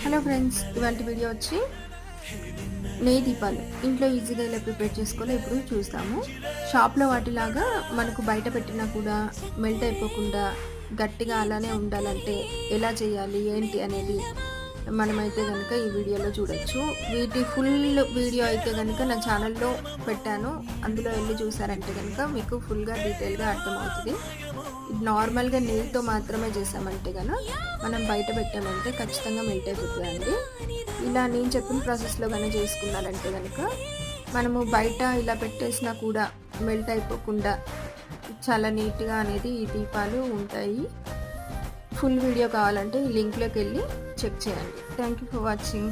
Hello friends, ఇవాళ video వచ్చి నెయ్యి దీపాలు ఇంట్లో ఈజీగా ఇలా ప్రిపేర్ చేసుకోవాలి ఇప్పుడు చూస్తాము. షాప్లో వాటిలాగా మనకు బయట పెట్టినా కూడా మెల్ట్ అయిపోకుండా గట్టిగా అలానే ఉండాలంటే ఎలా చేయాలి ఏంటి అనేది మనమైతే కనుక ఈ వీడియోలో చూడొచ్చు. వీటి ఫుల్ వీడియో అయితే కనుక నా ఛానల్లో పెట్టాను, అందులో వెళ్ళి చూసారంటే కనుక మీకు ఫుల్గా డీటెయిల్గా అర్థమవుతుంది. నార్మల్గా నెయ్యితో మాత్రమే చేసామంటే కనుక మనం బయట పెట్టామంటే ఖచ్చితంగా మెల్ట్ అయిపోతుందండి. ఇలా నేను చెప్పిన ప్రాసెస్లో కనుక చేసుకున్నారంటే కనుక మనము బయట ఇలా పెట్టేసినా కూడా మెల్ట్ అయిపోకుండా చాలా నీట్గా అనేది ఈ దీపాలు ఉంటాయి. ఫుల్ వీడియో కావాలంటే ఈ లింక్లోకి వెళ్ళి చెక్ చేయండి. Thank you for watching.